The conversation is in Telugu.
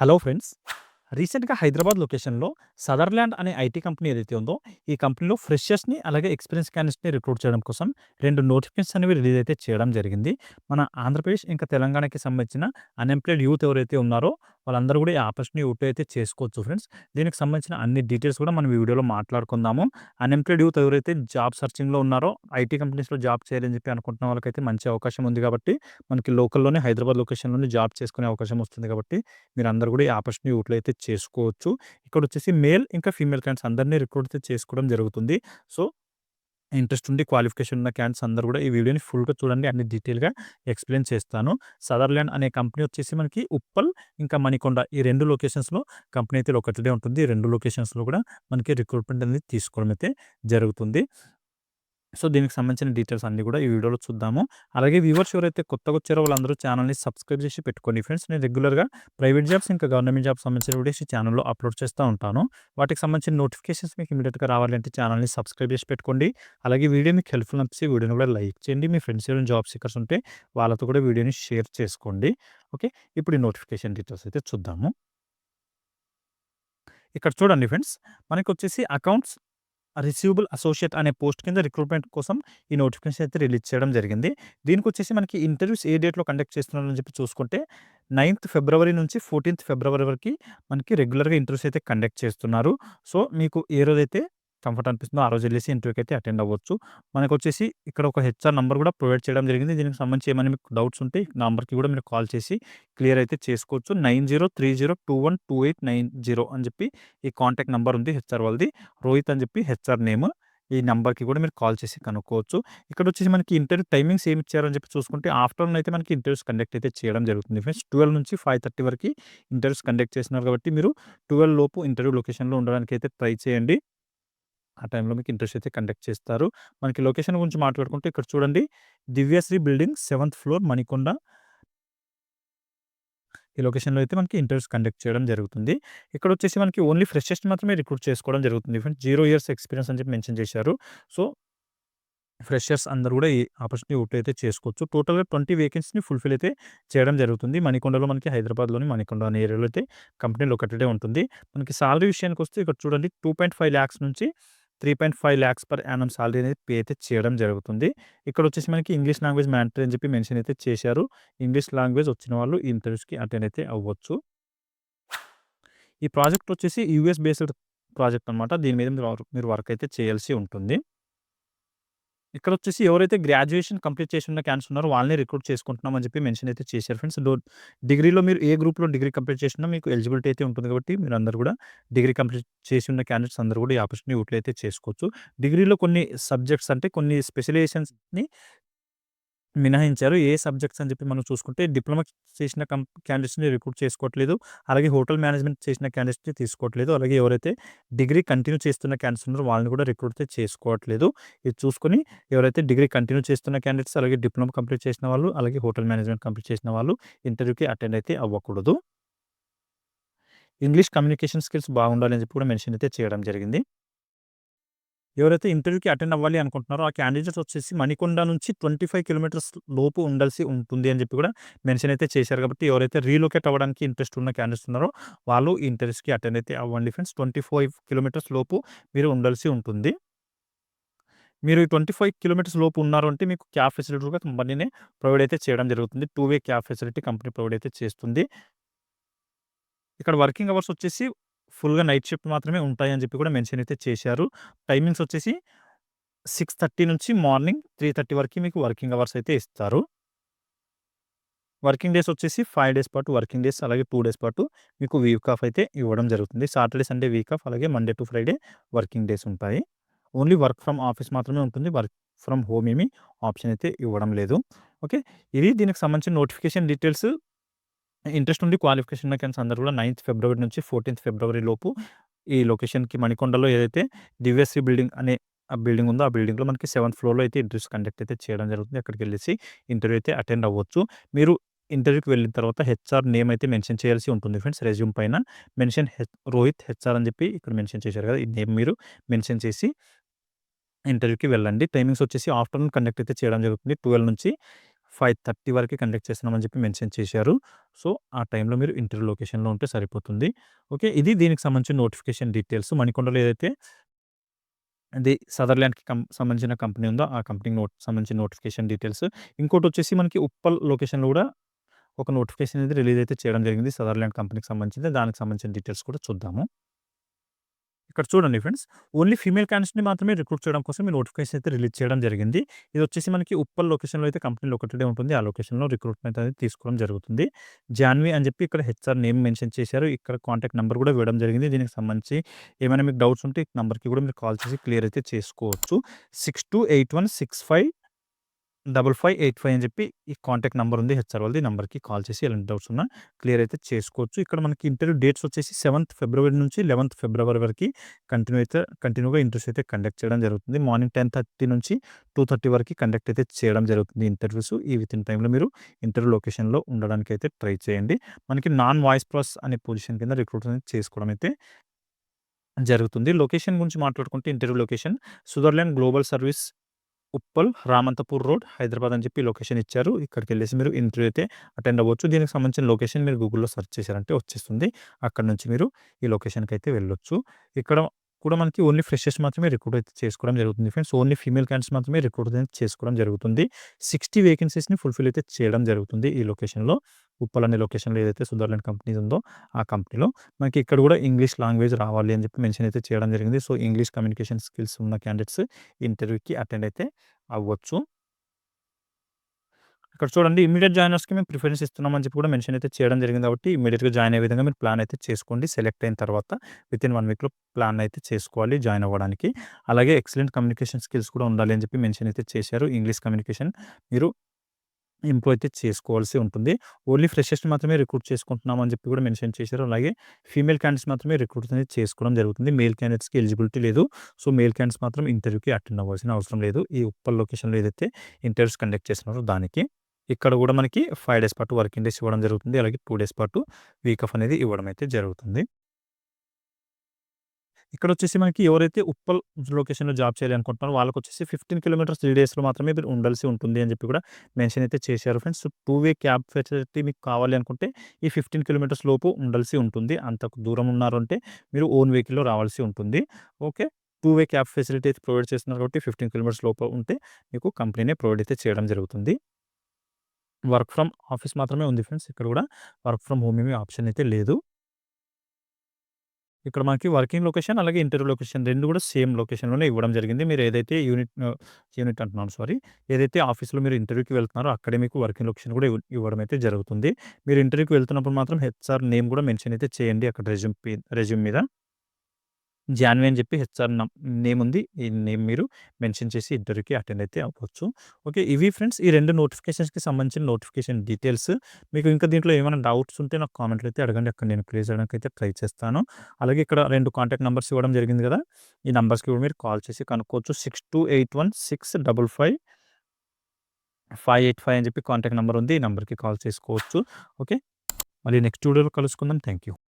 Hello friends. రీసెంట్‌గా హైదరాబాద్ లొకేషన్‌లో సదర్‌లాండ్ అనే ఐటీ కంపెనీ ఏదైతే ఉందో, ఈ కంపెనీలో ఫ్రెషర్స్‌ని అలాగే ఎక్స్‌పీరియన్స్ క్యాండిడేట్స్‌ని రిక్రూట్ చేయడం కోసం 2 నోటిఫికేషన్స్ అనేవి రిలీజ్ అయితే చేయడం జరిగింది. మన ఆంధ్రప్రదేశ్ ఇంకా తెలంగాణకి సంబంధించిన అన్‌ఎంప్లాయిడ్ యూత్ ఎవరైతే ఉన్నారో వాళ్ళందరూ కూడా ఈ ఆపర్చునిటీ యూటిలైజ్ అయితే చేసుకోవచ్చు ఫ్రెండ్స్. దీనికి సంబంధించిన అన్ని డీటెయిల్స్ కూడా మనం ఈ వీడియోలో మాట్లాడుకుందాము. అన్‌ఎంప్లాయిడ్ యూత్ ఎవరైతే జాబ్ సెర్చింగ్‌లో ఉన్నారో, ఐటీ కంపెనీస్‌లో జాబ్ చేయాలని చెప్పి అనుకుంటున్న వాళ్ళకైతే మంచి అవకాశం ఉంది కాబట్టి, మనకి లోకల్‌లోనే హైదరాబాద్ లొకేషన్‌లోనే జాబ్ చేసుకునే అవకాశం వస్తుంది కాబట్టి మీరందరూ కూడా ఈ ఆపర్చునిటీ యూటిలైజ్ అయితే చేసుకోవచ్చు. ఇక్కడొచ్చేసి మేల్ ఇంకా ఫీమేల్ క్యాండిడేట్స్ అందరిని రిక్రూట్ అయితే చేసుకోవడం జరుగుతుంది. సో, ఇంట్రెస్ట్ ఉండి క్వాలిఫికేషన్ ఉన్న క్యాండిడేట్స్ అందరూ కూడా ఈ వీడియోని ఫుల్‌గా చూడండి. అన్ని డీటెయిల్‌గా ఎక్స్‌ప్లెయిన్ చేస్తాను. సదర్‌లాండ్ అనే కంపెనీ వచ్చేసి మనకి ఉప్పల్, ఇంకా మణికొండ ఈ 2 లొకేషన్స్‌లో కంపెనీ అయితే ఒకటే ఉంటుంది. 2 లొకేషన్స్‌లో కూడా మనకి రిక్రూట్‌మెంట్ అనేది తీసుకోవడం అయితే జరుగుతుంది. సో, దీనికి సంబంధించిన డీటెయిల్స్ అన్నీ కూడా ఈ వీడియోలో చూద్దాము. అలాగే వ్యూవర్స్ ఎవరైతే కొత్తగా వచ్చారో వాళ్ళందరూ ఛానల్‌ని సబ్స్క్రైబ్ చేసి పెట్టుకోండి ఫ్రెండ్స్. నేను రెగ్యులర్‌గా ప్రైవేట్ జాబ్స్ ఇంకా గవర్నమెంట్ జాబ్స్ సంబంధించిన వీడియోస్ ఈ ఛానల్‌లో అప్‌లోడ్ చేస్తా ఉంటాను. వాటికి సంబంధించిన నోటిఫికేషన్స్ మీకు ఇమ్మీడియేట్‌గా రావాలంటే ఛానల్‌ని సబ్స్క్రైబ్ చేసి పెట్టుకోండి. అలాగే వీడియో మీకు హెల్ప్‌ఫుల్ అనిపిస్తే వీడియోని కూడా లైక్ చేయండి. మీ ఫ్రెండ్స్ ఎవరైనా జాబ్ సీకర్స్ ఉంటే వాళ్ళతో కూడా వీడియోని షేర్ చేసుకోండి. ఓకే. ఇప్పుడు ఈ నోటిఫికేషన్ డీటెయిల్స్ అయితే చూద్దాము. ఇక్కడ చూడండి ఫ్రెండ్స్, మనకొచ్చేసి అకౌంట్స్ రిసీవబుల్ అసోసియేట్ అనే పోస్ట్ కింద రిక్రూట్మెంట్ కోసం ఈ నోటిఫికేషన్ అయితే రిలీజ్ చేయడం జరిగింది. దీనికొచ్చేసి మనకి ఇంటర్వ్యూస్ ఏ డేట్‌లో కండక్ట్ చేస్తున్నారని చెప్పి చూసుకుంటే 9థ్ ఫిబ్రవరి నుంచి 14థ్ ఫిబ్రవరి వరకి మనకి రెగ్యులర్‌గా ఇంటర్వ్యూస్ అయితే కండక్ట్ చేస్తున్నారు. సో, మీకు ఏ రోజైతే కంఫర్ట్ అనిపిస్తుందో ఆ రోజు ఎళ్ళేసి ఇంటర్వ్యూకి అయితే అటెండ్ అవ్వచ్చు. మనకొచ్చేసి ఇక్కడ ఒక హెచ్ఆర్ నంబర్ కూడా ప్రొవైడ్ చేయడం జరిగింది. దీనికి సంబంధించి ఏమైనా మీకు డౌట్స్ ఉంటే ఈ నంబర్‌కి కూడా మీరు కాల్ చేసి క్లియర్ అయితే చేసుకోవచ్చు. 9030212890 అని చెప్పి ఈ కాంటాక్ట్ నంబర్ ఉంది హెచ్ఆర్ వాళ్ళది. రోహిత్ అని చెప్పి హెచ్ఆర్ నేమ్. ఈ నంబర్‌కి కూడా మీరు కాల్ చేసి కనుక్కోవచ్చు. ఇక్కడొచ్చేసి మనకి ఇంటర్వ్యూ టైమింగ్స్ ఏమి ఇచ్చారని చెప్పి చూసుకుంటే ఆఫ్టర్‌నూన్ అయితే మనకి ఇంటర్వ్యూస్ కండక్ట్ అయితే చేయడం జరుగుతుంది ఫ్రెండ్స్. 12 నుంచి 5:30 వరకి ఇంటర్వ్యూస్ కండక్ట్ చేస్తున్నారు కాబట్టి మీరు 12 లోపు ఇంటర్వ్యూ లొకేషన్‌లో ఉండడానికైతే ట్రై చేయండి. ఆ టైంలో మీకు ఇంటర్వ్యూస్ అయితే కండక్ట్ చేస్తారు. మనకి లొకేషన్ గురించి మాట్లాడుకుంటే ఇక్కడ చూడండి, దివ్యశ్రీ బిల్డింగ్ 7థ్ ఫ్లోర్ మణికొండ. ఈ లొకేషన్‌లో అయితే మనకి ఇంటర్వ్యూస్ కండక్ట్ చేయడం జరుగుతుంది. ఇక్కడొచ్చేసి మనకి ఓన్లీ ఫ్రెషర్స్‌ని మాత్రమే రిక్రూట్ చేసుకోవడం జరుగుతుంది ఫ్రెండ్స్. 0 ఇయర్స్ ఎక్స్‌పీరియన్స్ అని చెప్పి మెన్షన్ చేశారు. సో, ఫ్రెషర్స్ అందరూ కూడా ఈ ఆపర్చునిటీ యూటిలైజ్ అయితే చేసుకోవచ్చు. టోటల్‌గా 20 వేకెన్సీస్‌ని ఫుల్‌ఫిల్ అయితే చేయడం జరుగుతుంది. మణికొండలో మనకి హైదరాబాద్‌లోని మణికొండ అనే ఏరియాలో అయితే కంపెనీ లొకేటెడే ఉంటుంది. మనకి సాలరీ విషయానికొస్తే ఇక్కడ చూడండి 2.5 లాక్స్ నుంచి 3.5 లాక్స్ పర్ యానమ్ సాలరీ అనేది పే అయితే చేయడం జరుగుతుంది. ఇక్కడొచ్చేసి మనకి ఇంగ్లీష్ లాంగ్వేజ్ మ్యాండటరీ అని చెప్పి మెన్షన్ అయితే చేశారు. ఇంగ్లీష్ లాంగ్వేజ్ వచ్చిన వాళ్ళు ఈ ఇంటర్వ్యూస్‌కి అటెండ్ అయితే అవ్వచ్చు. ఈ ప్రాజెక్ట్ వచ్చేసి యూఎస్ బేస్డ్ ప్రాజెక్ట్ అనమాట. దీని మీద మీరు వర్క్ అయితే చేయాల్సి ఉంటుంది. ఇక్కడొచ్చేసి ఎవరైతే గ్రాడ్యుయేషన్ కంప్లీట్ చేసి ఉన్న క్యాండిడేట్స్ ఉన్నారో వాళ్ళని రిక్రూట్ చేసుకుంటున్నాం అని చెప్పి మెన్షన్ అయితే చేశారు ఫ్రెండ్స్. డిగ్రీలో మీరు ఏ గ్రూప్‌లో డిగ్రీ కంప్లీట్ చేసినా మీకు ఎలిజిబిలిటీ అయితే ఉంటుంది కాబట్టి మీరందరూ కూడా డిగ్రీ కంప్లీట్ చేసి ఉన్న క్యాండిడేట్స్ అందరూ కూడా ఈ ఆపర్చునిటీ యూటిలైజ్ అయితే చేసుకోవచ్చు. డిగ్రీలో కొన్ని సబ్జెక్ట్స్ అంటే కొన్ని స్పెషలైజేషన్స్‌ని మినహాయించారు. ఏ సబ్జెక్ట్స్ అని చెప్పి మనం చూసుకుంటే డిప్లొమా చేసిన క్యాండిడేట్స్‌ని రిక్రూట్ చేసుకోవట్లేదు. అలాగే హోటల్ మేనేజ్మెంట్ చేసిన క్యాండిడేట్స్‌ని తీసుకోవట్లేదు. అలాగే ఎవరైతే డిగ్రీ కంటిన్యూ చేస్తున్న క్యాండిడేట్స్ ఉన్నారో వాళ్ళని కూడా రిక్రూట్ అయితే చేసుకోవట్లేదు. ఇది చూసుకొని ఎవరైతే డిగ్రీ కంటిన్యూ చేస్తున్న క్యాండిడేట్స్, అలాగే డిప్లొమా కంప్లీట్ చేసిన వాళ్ళు, అలాగే హోటల్ మేనేజ్మెంట్ కంప్లీట్ చేసిన వాళ్ళు ఇంటర్వ్యూకి అటెండ్ అయితే అవ్వకూడదు. ఇంగ్లీష్ కమ్యూనికేషన్ స్కిల్స్ బాగుండాలి అని చెప్పి కూడా మెన్షన్ అయితే చేయడం జరిగింది. ఎవరైతే ఇంటర్వ్యూకి అటెండ్ అవ్వాలి అనుకుంటున్నారో ఆ క్యాండిడేట్స్ వచ్చేసి మణికొండ నుంచి 25 కిలోమీటర్స్ లోపు ఉండాల్సి ఉంటుంది అని చెప్పి కూడా మెన్షన్ అయితే చేశారు. కాబట్టి ఎవరైతే రీలొకేట్ అవ్వడానికి ఇంట్రెస్ట్ ఉన్న క్యాండిడేట్స్ ఉన్నారో వాళ్ళు ఈ ఇంటర్వ్యూస్‌కి అటెండ్ అయితే అవ్వండి ఫ్రెండ్స్. 25 కిలోమీటర్స్ లోపు మీరు ఉండాల్సి ఉంటుంది. మీరు ఈ 25 కిలోమీటర్స్ లోపు ఉన్నారు అంటే మీకు క్యాబ్ ఫెసిలిటీ కూడా కంపెనీనే ప్రొవైడ్ అయితే చేయడం జరుగుతుంది. 2 way cab facility company provide అయితే చేస్తుంది. ఇక్కడ వర్కింగ్ అవర్స్ వచ్చేసి ఫుల్‌గా నైట్ షిఫ్ట్ మాత్రమే ఉంటాయని చెప్పి కూడా మెన్షన్ అయితే చేశారు. టైమింగ్స్ వచ్చేసి 6:30 నుంచి మార్నింగ్ 3:30 వరకి మీకు వర్కింగ్ అవర్స్ అయితే ఇస్తారు. వర్కింగ్ డేస్ వచ్చేసి 5 డేస్ పాటు వర్కింగ్ డేస్, అలాగే 2 డేస్ పాటు మీకు వీక్ ఆఫ్ అయితే ఇవ్వడం జరుగుతుంది. సాటర్‌డే, సండే వీక్ ఆఫ్, అలాగే Monday to Friday working days ఉంటాయి. ఓన్లీ వర్క్ ఫ్రమ్ ఆఫీస్ మాత్రమే ఉంటుంది. వర్క్ ఫ్రమ్ హోమ్ ఏమి ఆప్షన్ అయితే ఇవ్వడం లేదు. ఓకే. ఇది దీనికి సంబంధించిన నోటిఫికేషన్ డీటెయిల్స్. ఇంట్రెస్ట్ ఉండి క్వాలిఫికేషన్ ఉన్న క్యాండిడేట్స్ అందరూ కూడా 9థ్ ఫిబ్రవరి నుంచి 14థ్ ఫిబ్రవరి లోపు ఈ లొకేషన్‌కి మణికొండలో ఏదైతే దివ్యశ్రీ బిల్డింగ్ అనే ఆ బిల్డింగ్ ఉందో, ఆ బిల్డింగ్‌లో మనకి 7థ్ ఫ్లోర్‌లో అయితే ఇంటర్వ్యూస్ కండక్ట్ అయితే చేయడం జరుగుతుంది. అక్కడికెళ్ళేసి ఇంటర్వ్యూ అయితే అటెండ్ అవ్వచ్చు. మీరు ఇంటర్వ్యూకి వెళ్ళిన తర్వాత హెచ్ఆర్ నేమ్ అయితే మెన్షన్ చేయాల్సి ఉంటుంది ఫ్రెండ్స్. రెజ్యూమ్ పైన మెన్షన్ రోహిత్ హెచ్ఆర్ అని చెప్పి ఇక్కడ మెన్షన్ చేశారు కదా! ఈ నేమ్ మీరు మెన్షన్ చేసి ఇంటర్వ్యూకి వెళ్ళండి. టైమింగ్స్ వచ్చేసి ఆఫ్టర్‌నూన్ కండక్ట్ అయితే చేయడం జరుగుతుంది. 12 నుంచి 5:30 వరకే కండక్ట్ చేస్తున్నామని చెప్పి మెన్షన్ చేశారు. సో, ఆ టైంలో మీరు ఇంటర్వ్యూ లొకేషన్‌లో ఉంటే సరిపోతుంది. ఓకే. ఇది దీనికి సంబంధించిన నోటిఫికేషన్ డీటెయిల్స్. మణికొండలో ఏదైతే అది సదర్‌లాండ్‌కి సంబంధించిన కంపెనీ ఉందో, ఆ కంపెనీకి సంబంధించిన నోటిఫికేషన్ డీటెయిల్స్. ఇంకోటొచ్చేసి మనకి ఉప్పల్ లొకేషన్‌లో గూడా ఒక నోటిఫికేషన్ అనేది రిలీజ్ అయితే చేయడం జరిగింది. సదర్‌లాండ్ కంపెనీకి సంబంధించింది. దానికి సంబంధించిన డీటెయిల్స్ కూడా చూద్దాము. ఇక్కడ చూడండి ఫ్రెండ్స్. ఓన్లీ ఫీమేల్ క్యాండిడేట్స్‌ని మాత్రమే రిక్రూట్ చేయడం కోసం ఈ నోటిఫికేషన్ అయితే రిలీజ్ చేయడం జరిగింది. ఇదొచ్చేసి మనకి ఉప్పల్ లొకేషన్‌లో అయితే కంపెనీ లొకేటెడే ఉంటుంది. ఆ లొకేషన్‌లో రిక్రూట్‌మెంట్ అనేది తీసుకోవడం జరుగుతుంది. జాన్వి అని చెప్పి ఇక్కడ హెచ్ఆర్ నేమ్ మెన్షన్ చేశారు. ఇక్కడ కాంటాక్ట్ నంబర్ కూడా ఇవ్వడం జరిగింది. దీనికి సంబంధించి ఏమైనా మీకు డౌట్స్ ఉంటే ఈ నంబర్‌కి కూడా మీరు కాల్ చేసి క్లియర్ అయితే చేసుకోవచ్చు. 628165 5585 అని చెప్పి ఈ కాంటాక్ట్ నంబర్ ఉంది హెచ్ఆర్ వాళ్ళది. ఈ నంబర్‌కి కాల్ చేసి ఎలాంటి డౌట్స్ ఉన్నా క్లియర్ అయితే చేసుకోవచ్చు. ఇక్కడ మనకి ఇంటర్వ్యూ డేట్స్ వచ్చేసి 7th ఫిబ్రవరి నుంచి 11th ఫిబ్రవరి వరకి కంటిన్యూగా ఇంటర్వ్యూస్ అయితే కండక్ట్ చేయడం జరుగుతుంది. మార్నింగ్ 10:30 నుంచి 2:30 వరకి కండక్ట్ అయితే చేయడం జరుగుతుంది ఇంటర్వ్యూస్. ఈ వితిన్ టైమ్‌లో మీరు ఇంటర్వ్యూ లొకేషన్‌లో ఉండడానికైతే ట్రై చేయండి. మనకి నాన్ వాయిస్ ప్రాసెస్ అనే పొజిషన్ కింద రిక్రూట్ అనేది చేసుకోవడం అయితే జరుగుతుంది. లొకేషన్ గురించి మాట్లాడుకుంటే interview location Sutherland Global Service Uppal, Ramanthapur road, Hyderabad అని చెప్పి లొకేషన్ ఇచ్చారు. ఇక్కడికెళ్ళేసి మీరు ఇంటర్వ్యూ అయితే అటెండ్ అవ్వచ్చు. దీనికి సంబంధించిన లొకేషన్ మీరు గూగుల్‌లో సెర్చ్ చేశారంటే వచ్చేస్తుంది. అక్కడి నుంచి మీరు ఈ లొకేషన్‌కైతే వెళ్ళొచ్చు. ఇక్కడ కూడా మనకి ఓన్లీ ఫ్రెషర్స్ మాత్రమే రిక్రూట్ అయితే చేసుకోవడం జరుగుతుంది ఫ్రెండ్స్. ఓన్లీ ఫీమేల్ క్యాండిడేట్స్ మాత్రమే రిక్రూట్ అనేది చేసుకోవడం జరుగుతుంది. 60 వేకెన్సీస్‌ని ఫుల్‌ఫిల్ అయితే చేయడం జరుగుతుంది ఈ లొకేషన్‌లో. ఉప్పల్ అనే లొకేషన్‌లో ఏదైతే సుదర్లాండ్ కంపెనీ ఉందో ఆ కంపెనీలో. మనకి ఇక్కడ కూడా ఇంగ్లీష్ లాంగ్వేజ్ రావాలి అని చెప్పి మెన్షన్ అయితే చేయడం జరిగింది. సో, ఇంగ్లీష్ కమ్యూనికేషన్ స్కిల్స్ ఉన్న క్యాండిడేట్స్ ఇంటర్వ్యూకి అటెండ్ అయితే అవ్వచ్చు. ఇక్కడ చూడండి ఇమ్మీడియేట్ జాయినర్స్‌కి మేము ప్రిఫరెన్స్ ఇస్తున్నామని చెప్పి కూడా మెన్షన్ అయితే చేయడం జరిగింది కాబట్టి ఇమ్మీడియేట్‌గా జాయిన్ అయ్యే విధంగా మీరు ప్లాన్ అయితే చేసుకోండి. సెలెక్ట్ అయిన తర్వాత వితిన్ 1 వీక్‌లో ప్లాన్ అయితే చేసుకోవాలి జాయిన్ అవ్వడానికి. అలాగే ఎక్సలెంట్ కమ్యూనికేషన్ స్కిల్స్ కూడా ఉండాలి అని చెప్పి మెన్షన్ అయితే చేశారు. ఇంగ్లీష్ కమ్యూనికేషన్ మీరు ఇంప్రూవ్ అయితే చేసుకోవాల్సి ఉంటుంది. ఓన్లీ ఫ్రెషర్స్‌ని మాత్రమే రిక్రూట్ చేసుకుంటున్నాం అని చెప్పి కూడా మెన్షన్ చేశారు. అలాగే ఫీమేల్ క్యాండిడేట్స్ మాత్రమే రిక్రూట్ అనేది చేసుకోవడం జరుగుతుంది. మేల్ క్యాండిడేట్స్‌కి ఎలిజిబిలిటీ లేదు. సో, మేల్ క్యాండిడేట్స్ మాత్రం ఇంటర్వ్యూకి అటెండ్ అవ్వాల్సిన అవసరం లేదు. ఈ ఉప్పల్ లొకేషన్‌లో ఏదైతే ఇంటర్వ్యూస్ కండక్ట్ చేస్తున్నారో దానికి. ఇక్కడ కూడా మనకి 5 డేస్ పాటు వర్కింగ్ డేస్ ఇవ్వడం జరుగుతుంది. అలాగే 2 డేస్ పాటు వీక్ ఆఫ్ అనేది ఇవ్వడం అయితే జరుగుతుంది. ఇక్కడొచ్చేసి మనకి ఎవరైతే ఉప్పల్ లొకేషన్‌లో జాబ్ చేయాలి అనుకుంటున్నారో వాళ్ళకొచ్చేసి 15 కిలోమీటర్స్ 3 డేస్‌లో మాత్రమే మీరు ఉండాల్సి ఉంటుంది అని చెప్పి కూడా మెన్షన్ అయితే చేశారు ఫ్రెండ్స్. 2 వే క్యాబ్ ఫెసిలిటీ మీకు కావాలి అనుకుంటే ఈ 15 కిలోమీటర్స్ లోపు ఉండాల్సి ఉంటుంది. అంతకు దూరం ఉన్నారు అంటే మీరు ఓన్ వెహికల్‌లో రావాల్సి ఉంటుంది. ఓకే. 2 వే క్యాబ్ ఫెసిలిటీ అయితే ప్రొవైడ్ చేస్తున్నారు కాబట్టి 15 కిలోమీటర్స్ లోపు ఉంటే మీకు కంపెనీనే ప్రొవైడ్ అయితే చేయడం జరుగుతుంది. వర్క్ ఫ్రమ్ ఆఫీస్ మాత్రమే ఉంది ఫ్రెండ్స్. ఇక్కడ కూడా వర్క్ ఫ్రమ్ హోమ్ ఏమి ఆప్షన్ అయితే లేదు. ఇక్కడ మనకి వర్కింగ్ లొకేషన్ అలాగే ఇంటర్వ్యూ లొకేషన్ 2 కూడా సేమ్ లొకేషన్‌లోనే ఇవ్వడం జరిగింది. మీరు ఏదైతే యూనిట్ అంటున్నాను సారీ. ఏదైతే ఆఫీస్‌లో మీరు ఇంటర్వ్యూకి వెళ్తున్నారో అక్కడే మీకు వర్కింగ్ లొకేషన్ కూడా ఇవ్వడం అయితే జరుగుతుంది. మీరు ఇంటర్వ్యూకి వెళ్తున్నప్పుడు మాత్రం హెచ్ఆర్ నేమ్ కూడా మెన్షన్ అయితే చేయండి అక్కడ రెజ్యూమ్ మీద. జాన్వి అని చెప్పి హెచ్ఆర్ నేమ్ ఉంది. ఈ నేమ్ మీరు మెన్షన్ చేసి ఇంటర్వ్యూకి అటెండ్ అయితే అవ్వచ్చు. ఓకే. ఇవి ఫ్రెండ్స్ ఈ 2 నోటిఫికేషన్స్‌కి సంబంధించిన నోటిఫికేషన్ డీటెయిల్స్. మీకు ఇంకా దీంట్లో ఏమైనా డౌట్స్ ఉంటే నాకు కామెంట్‌లో అయితే అడగండి. అక్కడ నేను క్లియర్ చేయడానికి అయితే ట్రై చేస్తాను. అలాగే ఇక్కడ 2 కాంటాక్ట్ నంబర్స్ ఇవ్వడం జరిగింది కదా! ఈ నంబర్స్‌కి కూడా మీరు కాల్ చేసి కనుక్కోవచ్చు. 6281655585 అని చెప్పి కాంటాక్ట్ నంబర్ ఉంది. ఈ నంబర్‌కి కాల్ చేసుకోవచ్చు. ఓకే. మళ్ళీ నెక్స్ట్ వీడియోలో కలుసుకుందాం. Thank you.